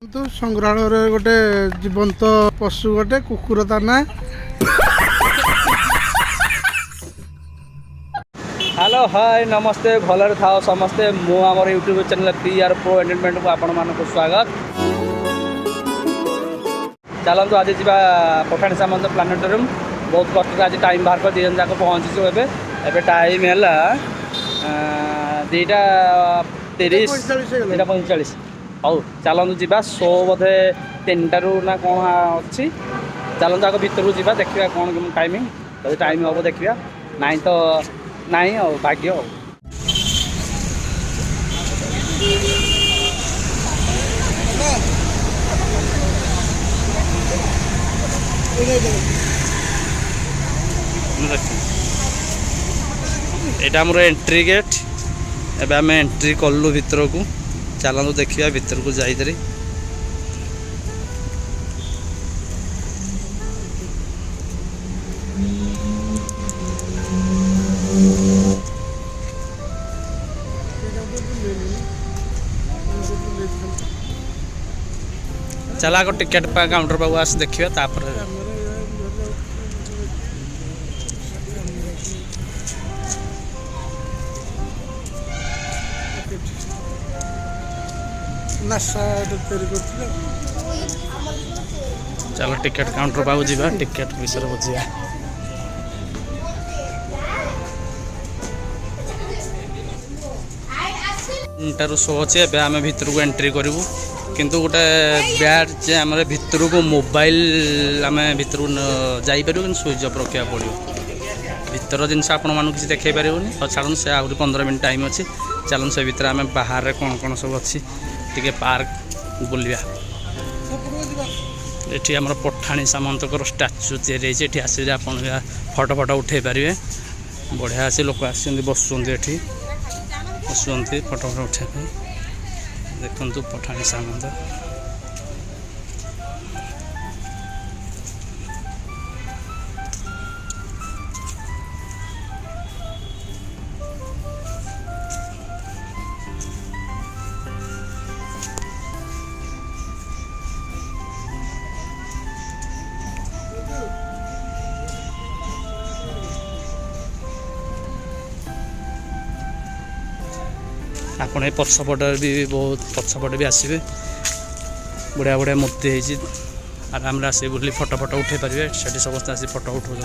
तो संग्रहालय गोटे जीवंत पशु गोटे कुकुर ता ना। हेलो हाय नमस्ते भलरे थाओ समस्ते मु आमर YouTube channel PR pro entertainment को आपण मानक स्वागत। चलतु आज जा पठाणी सामंत प्लानेटोरियम बहुत कष्ट आज टाइम बाहर कर दिन जाक पहुँचीचु एवं टाइम है 2:30 हौ चलतु जा शो बोधे 3टारू ना कौन अच्छी चलतु आग भितर को जा देखा कौन टाइमिंग तो टाइम हम देखा नाई तो नाई भाग्य हो। यहाँ आमर एंट्री गेट एवं आम एंट्री कलु भितर को चलतु देखा भितर को जाइए चल आग टिकेट काउंटर पाक आस देखिए तापर चलो टिकेट काउंटर पाक जा टिकेट विषय बुझा टारू शो अच्छे एवं आम भितर को एंट्री करूँ किंतु गोटे बैड जे आम भितर को मोबाइल आम भितर जापर कि स्विच अफ रखा पड़ो भितर जिनस आपण मानक किसी देखा पारूनी और छाड़ से आहरी 15 मिनट टाइम अच्छी चलन से भितर आम बाहर कौन कौन सब अच्छी टे पार्क बुलिया ये आम पठाणी सामंतर स्टाच्यू या आसी आप फटो फटो उठे पारे बढ़िया आसी लोक आस बसुँच बसुँच फटो फटो उठा देखु पठाणी सामंत आपण ये पछपट भी बहुत पछपट भी आसवे बढ़िया बढ़िया मूर्ति है आराम आस बुले फटो फटो उठे पारे से समस्त आस फटो उठाऊँ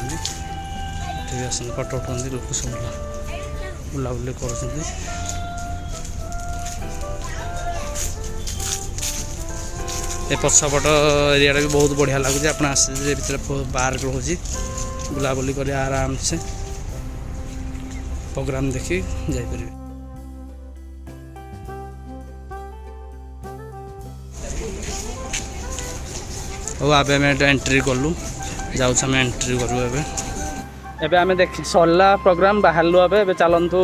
फटो उठाऊँ लोक सब बुलाबुली कर पछपट एरिया भी बहुत बढ़िया लगुच आप भर पार्क रोचे बुलाबुली कर आराम से प्रोग्राम देखी जापर। अब आम एंट्री कलु जाऊँ एंट्री करूँ एवं आम देख सरला प्रोग्राम बाहर ए चलतु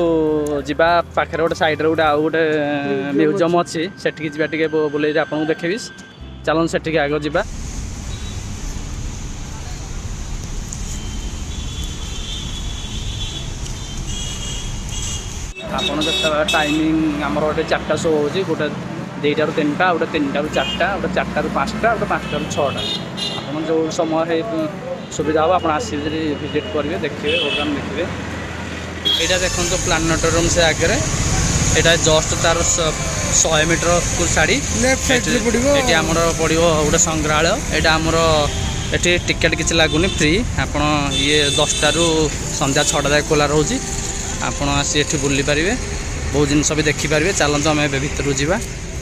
जा पाखे गोटे साइड गोटे आउ गोटे म्यूजियम अच्छी सेठी जा बुले आपको देखेबी चलतु सेठी आग जा आपड़ देखा टाइमिंग आमर गोटे 4टा शो हो गोटे 2टारू 3टा गोटे 3टारू 4टा गोटे 4टारू 5टा गोटे 5टारू 6टा आप जो समय सुविधा हो आप विजिट करेंगे देखिए प्रोग्राम देखिए यहाँ देखो प्लानेटोरियम से आगे यहाँ जस्ट तार 100 मीटर को छाड़ी ये आम पड़ो गोटे संग्रहालय यहाँ आमर ये टिकेट किसी लगुनि फ्री आप ये 10टारू संध्या 6टा जाए खोला रोचे आपड़ आसी एठी बुली पारे बहुत जिनस भी देखिपारे चलते आम भितर जा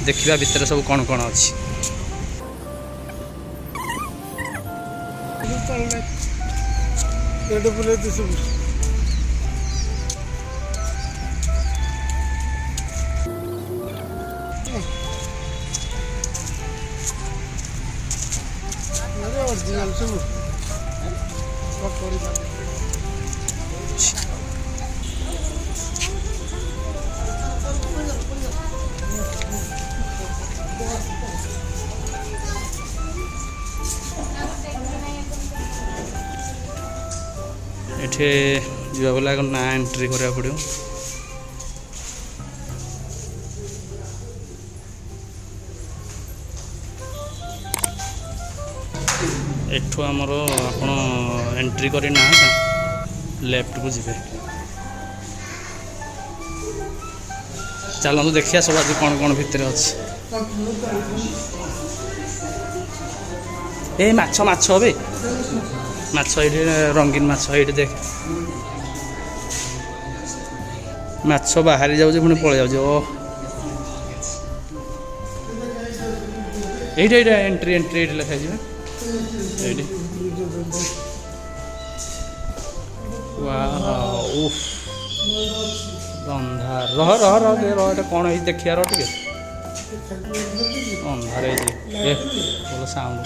देखा भितर सब कौन कौन अच्छी एठे जा बोला ना एंट्री करा पड़ो एठू आमर आपण एंट्री करना लेफ्ट को जीवे चलतु देखिए सब आज कौन कौन भितर अच्छे ए माछ माछ बे माछ ये रंगीन माछ ये देख माछ बाहरी जाऊँ पुणी पलि जाऊँ ओ ये एंट्री एंट्री ये लिखा जी अंधार रह रह रह रह ये कौन है देखिए टे अंधार बोल साउंड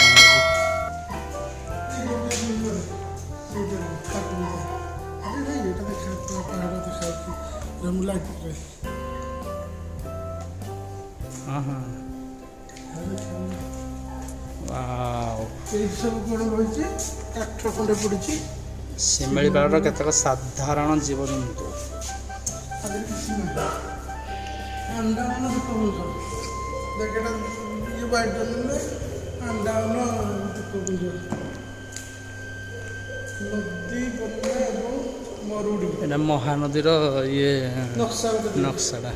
कौन हाँ हाँ शिमिलीपाड़ केतक साधारण जीवजंतु महानदी ये नक्साटा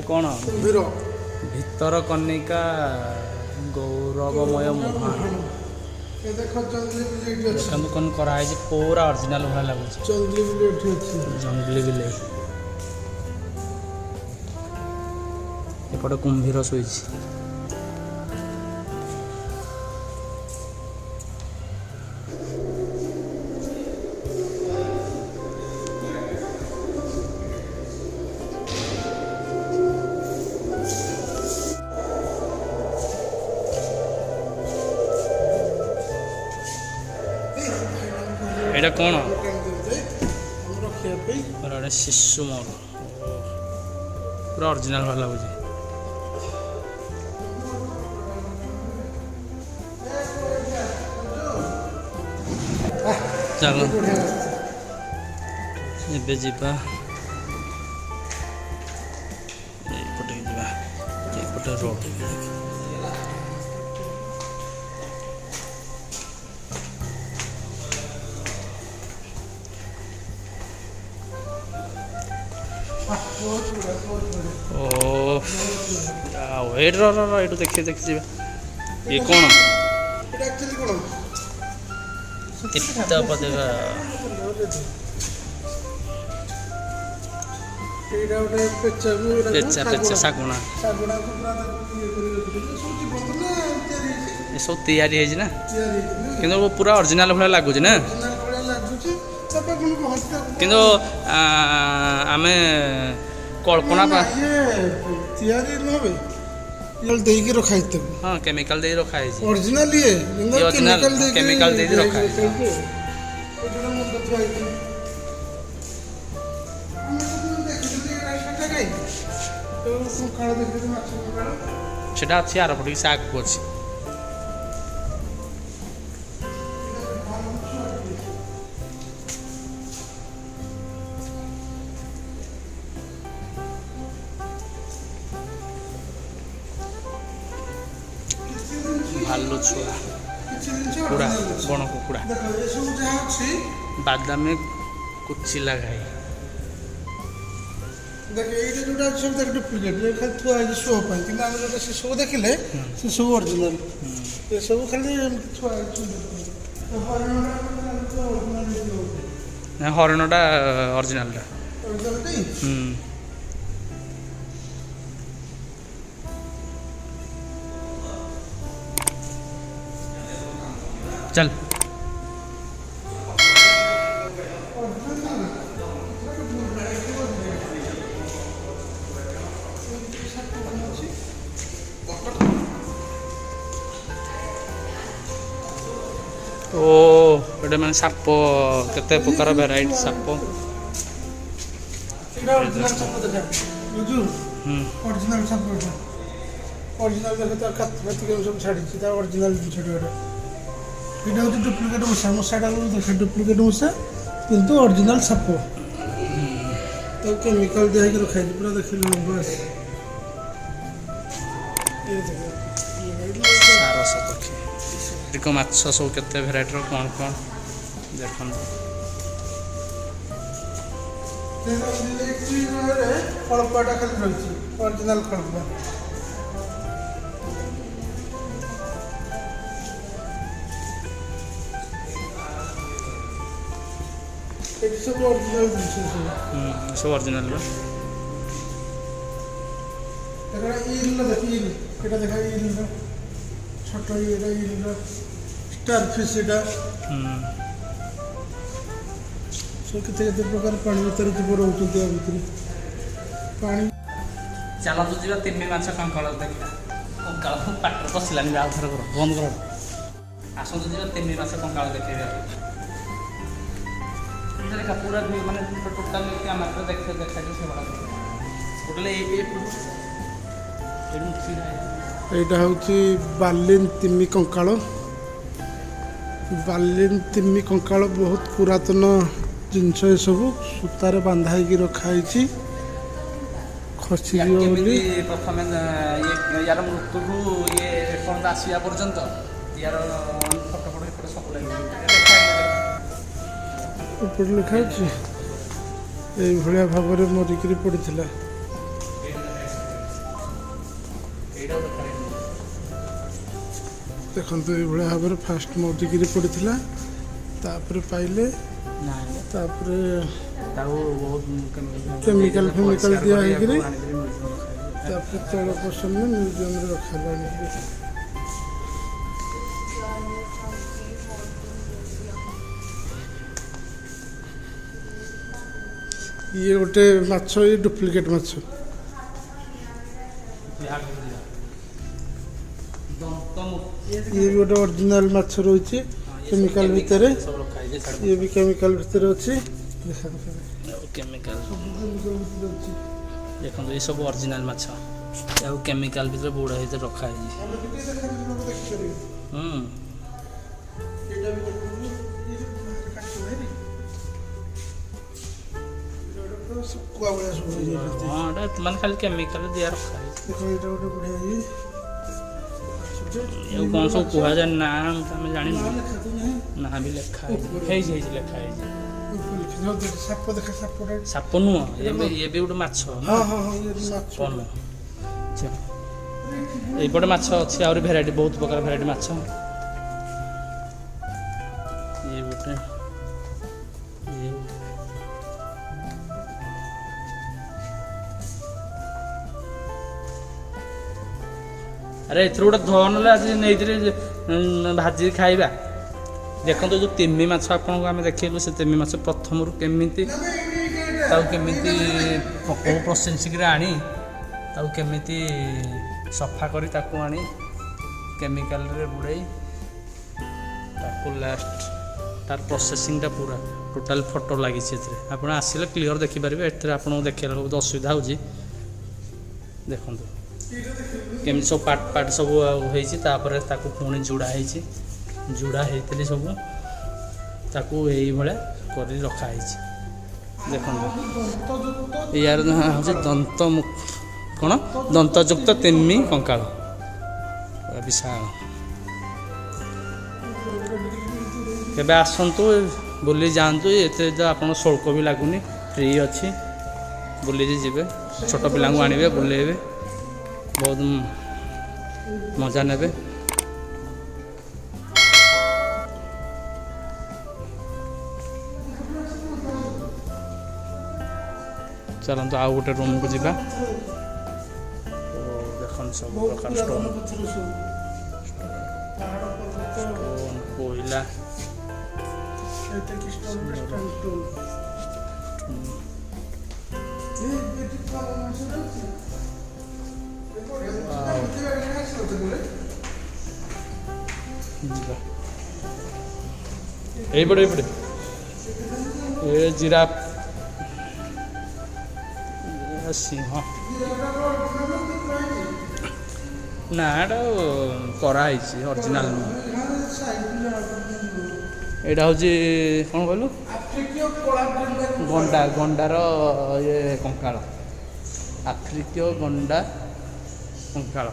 कौन भितर कनिका गौरवमय महान देखो कौन कराई पूरा ओरिजिनल भाई लगुच जंगली बिले एपटे कुंभीर शोई एटा कौन शिशु मोर पूरा ओरिजिनल भाई लगुच चलो एबे जीवा एपटे जीवा एपटे रोड ओ वेट रो देखिए देखिए ये कौन इतना पदेगा पेचा पेचा सागुना ये सब तैयारी है ना किंतु वो पूरा ओरिजिनल भाई लगुच ना किंतु आमे कल्पना ଦେଇକି ରଖା ହେଇଥିବ ହଁ କେମିକାଲ ଦେଇ ରଖା ହେଇଛି ଓରିଜିନାଲ ଇଏ କେମିକାଲ ଦେଇ ରଖା ହେଇଛି ସେଟା ଅଛି ଆର ପଟେ ସେ ଆଗକୁ ଅଛି भालू छुआ कुकुड़ा बण कुकुड़ा बादामी कुचिला घाई देख ये जोटा सब देख डुप्लिकेट ये खाली थुआ है शो पाई कि हम जोटा से शो देखिले से सब ओरिजिनल ये सब खाली थुआ है हरणटा ओरिजिनल चल ओ एटा माने साप केते प्रकार वैरायटी साप ओरिजिनल साप देखा बुझु ओरिजिनल साप ଅରିଜିନାଲ ଦେଖେ ତା କାତି କେମିତି ସବୁ ଛାଡ଼ିଛି ତା ଅରିଜିନାଲ ଜିନିଷଟା ଏଇଟା ଏଇଟା ହେଉଛି ଡୁପ୍ଲିକେଟ୍ ମୂଷା ମୂଷାଟା ଦେଖେ ଡୁପ୍ଲିକେଟ୍ ମୂଷା କିନ୍ତୁ ଅରିଜିନାଲ ସାପ ତାକୁ କେମିକାଲ ଦିଆହେଇକି ରଖାଯାଇଛି ପୁରା ଦେଖିଲି ଲମ୍ବା ଆସି ସାରସ ପକ୍ଷୀ ଏଠିକ ମାଛ ସବୁ କେତେ ଭେରାଇଟିର କ'ଣ କ'ଣ ଦେଖନ୍ତୁ ଖଳପାଟା ଖାଲି ରହିଛି ଅରିଜିନାଲ ଖଳପା ଏଠି ସବୁ ଅରିଜିନାଲ ଜିନିଷ ସବୁ ଅରିଜିନାଲ ଏଇଟା ଇଲ୍ର ଦେଖ ଇଲ୍ ଏଇଟା ଦେଖା ଇଲ୍ର ଛୋଟ ଇଏଟା ଇଲ୍ର ଷ୍ଟାର ଫିସ୍ ଏଇଟା ସବୁ କେତେ କେତେ ପ୍ରକାର ପାଣି ଭିତରେ ଜୀବ ରହୁଛନ୍ତି ଆ ଭିତରେ ପାଣି ଚାଲନ୍ତୁ ଯିବା ତିମି ମାଛ କଙ୍କଳ ଦେଖିବା କଙ୍କାଳ ପାଟିରେ ପଶିଲାନି ଆଉ ଥର କର ବନ୍ଦ କର ଆସନ୍ତୁ ଯିବା ତିମି ମାଛ କଙ୍କାଳ ଦେଖେଇବା ଦେଖା ପୁରା ମାନେ ଟୋଟାଲ କ୍ୟାମେରାରେ ଦେଖାଯାଉଛି ସେଗୁଡ଼ା ଟୋଟାଲ ଏଇଟା ହେଉଛି ବାଲିନ ତିମି କଙ୍କାଳ ବାଲିନ ତିମି କଙ୍କାଳ ବହୁତ ପୁରାତନ ଜିନିଷ ଏସବୁ ସୂତାରେ ବାନ୍ଧା ହେଇକି ରଖାହେଇଛି ଖସିଯିବ ବୋଲି ପ୍ରଥମେ ୟାର ମୃତ୍ୟୁରୁ ଇଏ ଏପର୍ଯ୍ୟନ୍ତ ଆସିବା ପର୍ଯ୍ୟନ୍ତ ୟାର ଫଟୋ ଫଟୋ ଏପଟେ ସବୁ ଉପରେ ଲେଖା ଅଛି ଏଇଭଳିଆ ଭାବରେ ମରିକିରି ପଡ଼ିଥିଲା ଦେଖନ୍ତୁ ଏଇଭଳିଆ ଭାବରେ ଫାଷ୍ଟ ମରିକିରି ପଡ଼ିଥିଲା ତାପରେ ପାଇଲେ ତାପରେ କେମିକାଲ ଫେମିକାଲ ଦିଆ ହେଇକିରି ତାପରେ ତଳ ପୋଷଣରେ ମ୍ୟୁଜିୟମରେ ରଖାହେଲା ଆଣିକିରି ଇଏ ଗୋଟେ ମାଛ ଇଏ ଡୁପ୍ଲିକେଟ୍ ମାଛ ଇଏ ବି ଗୋଟେ ଅରିଜିନାଲ ମାଛ ରହିଛି କେମିକାଲ ଭିତରେ ଇଏ ବି କେମିକାଲ ଭିତରେ ଅଛି କେମିକାଲ ଦେଖନ୍ତୁ ଏ ସବୁ ଅରିଜିନାଲ ମାଛ ଆଉ କେମିକାଲ ଭିତରେ ବୁଡ଼ା ଭିତରେ ରଖାହେଇଛି ମାନେ ଖାଲି କେମିକାଲ ଦିଆ ରଖାହେଇଛି ଆଉ କ'ଣ ସବୁ କୁହାଯାଏ ନା ଆମେ ଜାଣିନୁ ନା ବି ଲେଖା ହେଇଛି ଲେଖା ହେଇଛି ସାପ ନୁହଁ ଏବେ ଗୋଟେ ମାଛ ସାପ ନୁହଁ ଏଇପଟେ ମାଛ ଅଛି ଆହୁରି ଭେରାଇଟି ବହୁତ ପ୍ରକାର ଭେରାଇଟି ମାଛ ଇଏ ଗୋଟେ ଆରେ ଏଥିରୁ ଗୋଟେ ଧନଲେ ଆଜି ନେଇଥିଲେ ଭାଜିକି ଖାଇବା ଦେଖନ୍ତୁ ଯେଉଁ ତିମି ମାଛ ଆପଣଙ୍କୁ ଆମେ ଦେଖେଇଲୁ ସେ ତିମି ମାଛ ପ୍ରଥମରୁ କେମିତି ତାକୁ କେମିତି କେଉଁ ପ୍ରୋସେସିଂରେ ଆଣି ତାକୁ କେମିତି ସଫା କରି ତାକୁ ଆଣି କେମିକାଲରେ ବୁଡ଼େଇ ତାକୁ ଲାଷ୍ଟ ତାର ପ୍ରୋସେସିଂଟା ପୁରା ଟୋଟାଲ ଫଟୋ ଲାଗିଛି ଏଥିରେ ଆପଣ ଆସିଲେ କ୍ଲିଅର ଦେଖିପାରିବେ ଏଥିରେ ଆପଣଙ୍କୁ ଦେଖିବାକୁ ବହୁତ ଅସୁବିଧା ହେଉଛି ଦେଖନ୍ତୁ କେମିତି ସବୁ ପାର୍ଟ ସବୁ ହେଇଛି ତାପରେ ତାକୁ ପୁଣି ଯୋଡ଼ା ହେଇଛି ଯୋଡ଼ା ହେଇଥିଲେ ସବୁ ତାକୁ ଏଇଭଳିଆ କରି ରଖାହେଇଛି ଦେଖନ୍ତୁ ୟାର ହେଉଛି କ'ଣ ଦନ୍ତଯୁକ୍ତ ତିମି କଙ୍କାଳ ବିଶାଳ କେବେ ଆସନ୍ତୁ ବୁଲି ଯାଆନ୍ତୁ ଏଥିରେ ତ ଆପଣ ଶୁଳ୍କ ବି ଲାଗୁନି ଫ୍ରି ଅଛି ବୁଲିକି ଯିବେ ଛୋଟ ପିଲାଙ୍କୁ ଆଣିବେ ବୁଲେଇବେ ବହୁତ ମଜା ନେବେ ଚାଲନ୍ତୁ ଆଉ ଗୋଟେ ରୁମ୍କୁ ଯିବା ଦେଖନ୍ତୁ ସବୁ ପ୍ରକାର ଷ୍ଟୋନ୍ କୋଇଲା এইপটে ଏ ଜିରାଫ ସିଂହ ନା ଏଇଟା କରାହେଇଛି ଅରିଜିନାଲ ନୁହେଁ। ଏଇଟା ହେଉଛି କ'ଣ କହିଲୁ ଗଣ୍ଡାର ଇଏ କଙ୍କାଳ, ଆଫ୍ରିକୀୟ ଗଣ୍ଡା କଙ୍କାଳ।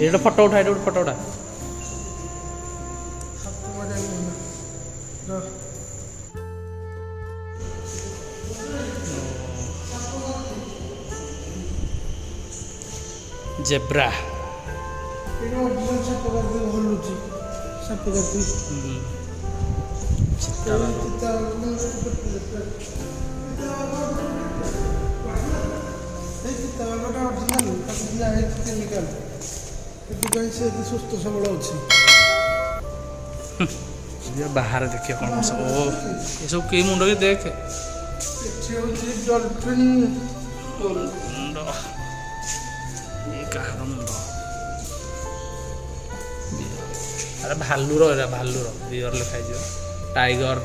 ଏଇଟା ଫଟୋ ଉଠା, ଏଇଟା ଗୋଟେ ଫଟୋ ଉଠା। ଜେବ୍ରା ସେଥିପାଇଁ ସେ ଏତେ ସୁସ୍ଥ ସବଳ ଅଛି। ବାହାରେ ଦେଖିବା କ'ଣ ସବୁ ଏସବୁ କି ମୁଣ୍ଡ କି ଦେଖେ। ଏଠି ହେଉଛି ଡଲଫିନ୍ ମୁଣ୍ଡ, କାହାର ମୁଣ୍ଡ? ଆରେ ଭାଲୁର, ଏରା ଭାଲୁର ବିୟର ଲେଖା ହେଇଯିବ। ଟାଇଗର,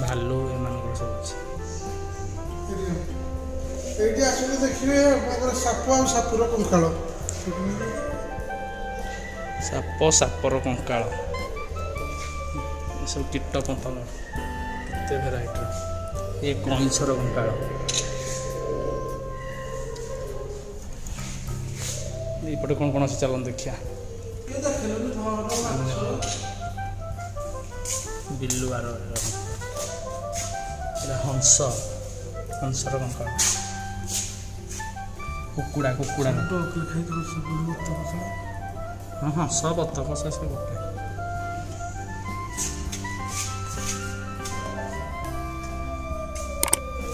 ଭାଲୁ ଏମାନଙ୍କର ସବୁ ଅଛି। ଏଇଠି ଆସିଲେ ଦେଖିବେ ସାପ ଆଉ ସାପର କଙ୍କାଳ। ସାପ, ସାପର କଙ୍କାଳ, ଏସବୁ କୀଟ ପତଙ୍ଗ କେତେ ଭେରାଇଟିର। ଏ କଇଁଛର କଙ୍କାଳ। ଏଇପଟେ କ'ଣ କ'ଣ ଅଛି ଚାଲନ୍ତୁ ଦେଖିବା। ବିଲୁଆର, ଏଇଟା ହଂସର କଙ୍କାଳ। କୁକୁଡ଼ା ହଁ ହଂସ ବତକ ସେ ଗୋଟେ।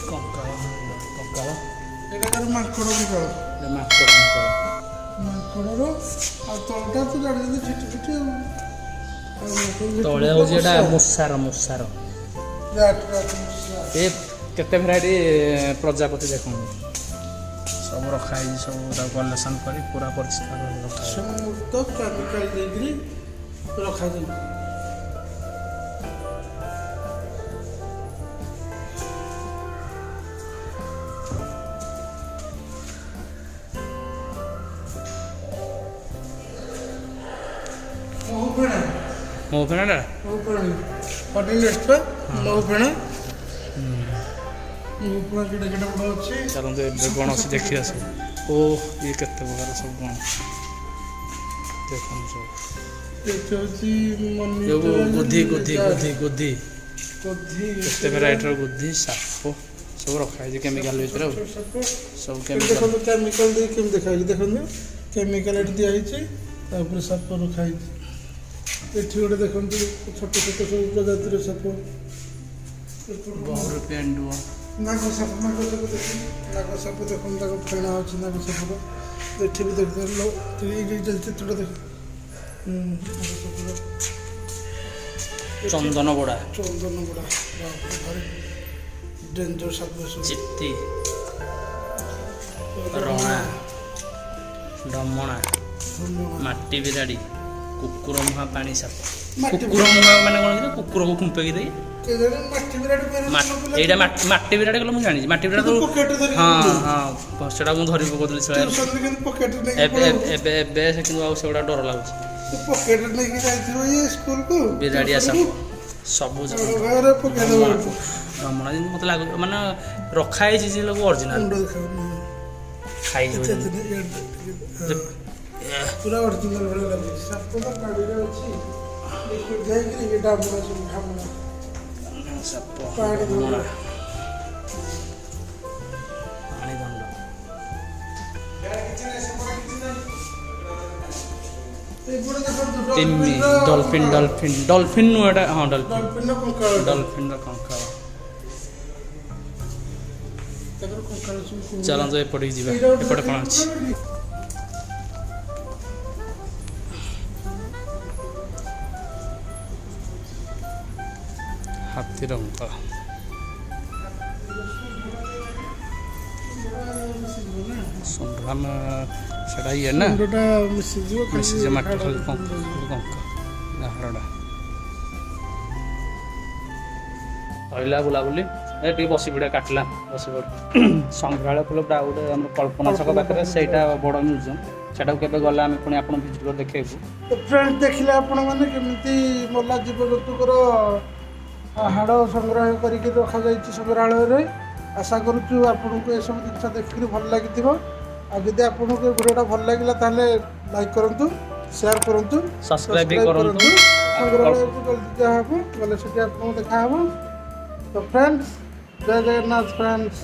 କଙ୍କାଳ ଏଇଟା ମାଙ୍କଡ଼ କଙ୍କାଳ। ମାଙ୍କଡ଼ର ଆଉ ତଳଟା ତ ଜାଣିଛନ୍ତି ଛିଟି ଛିଟି ଆଉ ତଳେ ହେଉଛି ଏଇଟା ମୂଷାର। ଏ କେତେ ଭେରାଇଟି ପ୍ରଜାପତି ଦେଖନ୍ତୁ, ସବୁ ରଖାହେଇଛି। ସବୁ ତାକୁ କଲେକ୍ସନ୍ କରି ପୁରା ପରିଷ୍କାର ରଖାଯାଇଛି। ସମସ୍ତ କେମିକାଲ ଦେଇକିରି ରଖାଯାଇଛି। ମହୁ ଫେଣାଟା କେଡ଼େ କେଡ଼େ ବଡ଼ ଅଛି। ଚାଲନ୍ତୁ ଏବେ କ'ଣ ଅଛି ଦେଖି ଆସ। ଓ ଇଏ କେତେ ପ୍ରକାର ସବୁ କ'ଣ ଦେଖନ୍ତୁ ସବୁ। ଏଠି ହେଉଛି ଗୁଧି କେତେ ଭେରାଇଟିର ଗୁଧି, ସାପ ସବୁ ରଖାହେଇଛି କେମିକାଲ ଭିତରେ ଆଉ ସବୁ କେମିକାଲ। ଦେଖନ୍ତୁ କେମିକାଲ ଦେଇ କେମିତି ଦେଖାହେଇଛି, ଦେଖନ୍ତୁ କେମିକାଲ ଏଠି ଦିଆହେଇଛି, ତାପରେ ସାପ ରଖାହେଇଛି। ଏଠି ଗୋଟେ ଦେଖନ୍ତୁ ଛୋଟ ଛୋଟ ସବୁ ପ୍ରଜାତିର ସାପ। ନାଗ ସାପ ଦେଖନ୍ତୁ, ନାଗ ସାପ ଦେଖନ୍ତୁ, ତାକୁ ଫେଣା ଅଛି ନାଗ ସାପର। ଏଠି ବି ଦେଖନ୍ତୁ ଚିତ୍ରଟା ଦେଖ, ଚନ୍ଦନ ବୋଡ଼ା, ଭାରି ଡେଞ୍ଜର ସାପ। ଚିତ୍ତି, ରଣା, ଡମଣା, ମାଟି ବିରାଡ଼ି, କୁକୁର ମୁହାଁ ପାଣି ସାପ। କୁକୁର ମୁହାଁ ମାନେ କ'ଣ କି କୁକୁରକୁ ଖୁମ୍ପେଇକି ଦେଇ ଏଇଟା ମାଟି ବିରାଡ଼ି କଲେ ମୁଁ ଜାଣିଛି। ମାଟି ବିରାଡ଼ି ହଁ ସେଟା ମୁଁ ଧରି ପକଉଥିଲି। ଏବେ ସେ କିନ୍ତୁ ଆଉ ସେଗୁଡ଼ା ଡର ଲାଗୁଛି। ବିରାଡ଼ିଆ ସାପ ସବୁ ରମଣା ଯେମିତି ମୋତେ ଲାଗୁଛି, ମାନେ ରଖା ହେଇଛି ସେ ଲୋକ ଅରିଜିନାଲ ଖାଇଯିବ। ପୁରା ଅରିଜିନାଲ ଭଳି ଲାଗୁଛି। ସାପ ତ ଗାଡ଼ିରେ ଅଛି, ଯାଇକିରି ଏଇଟା ଆମର ସବୁ ଢାମଣା ସାପ, ପାଣି ପାଣିଦଣ୍ଡ। ତିମି, ଡଲଫିନ୍ ନୁହେଁ ଏଟା। ହଁ ଡଲଫିନ୍ର କଙ୍କାଳ। ଚାଲନ୍ତୁ ଏପଟିକି ଯିବା। ଏପଟେ କ'ଣ ଅଛି? ହାତୀର କଙ୍କାଳ। ସେଟା ଇଏ ନା ମିଶିଯିବ ମାଟି ଖାଲି କଙ୍କା ହାଡ଼ଟା। ସରିଲା ବୁଲାବୁଲି ଟିକେ ବସି ପଡ଼ିଆ କାଟିଲା ବସି ପଡ଼ି ସଂଗ୍ରହାଳୟ କ୍ଲବ୍ଟା ଆଉ ଗୋଟେ ଆମର କଳ୍ପନା ଛକ ପାଖରେ ସେଇଟା ବଡ଼ ମ୍ୟୁଜିୟମ୍ ସେଟାକୁ କେବେ ଗଲେ ଆମେ ପୁଣି ଆପଣ ଭିଜିଟ୍ କରି ଦେଖେଇବୁ। ତ ଫ୍ରେଣ୍ଡ ଦେଖିଲେ ଆପଣମାନେ କେମିତି ମଲା ଜୀବଜନ୍ତୁଙ୍କର ହାଡ଼ ସଂଗ୍ରହ କରିକି ରଖାଯାଇଛି ସଂଗ୍ରହାଳୟରେ। ଆଶା କରୁଛୁ ଆପଣଙ୍କୁ ଏସବୁ ଜିନିଷ ଦେଖିକି ଭଲ ଲାଗିଥିବ। ଆଉ ଯଦି ଆପଣଙ୍କୁ ଏ ଭିଡ଼ିଓଟା ଭଲ ଲାଗିଲା ତାହେଲେ ଲାଇକ୍ କରନ୍ତୁ, ସେୟାର କରନ୍ତୁ, ସବସ୍କ୍ରାଇବ୍ ବି କରନ୍ତୁ। ସଂଗ୍ରହାଳୟକୁ ଜଲ୍ଦି ଯାହା ହେବ ଗଲେ ସେଠି ଆପଣଙ୍କୁ ଦେଖାହେବ। ତ ଫ୍ରେଣ୍ଡସ୍, ଜୟ ଜଗନ୍ନାଥ ଫ୍ରେଣ୍ଡସ୍।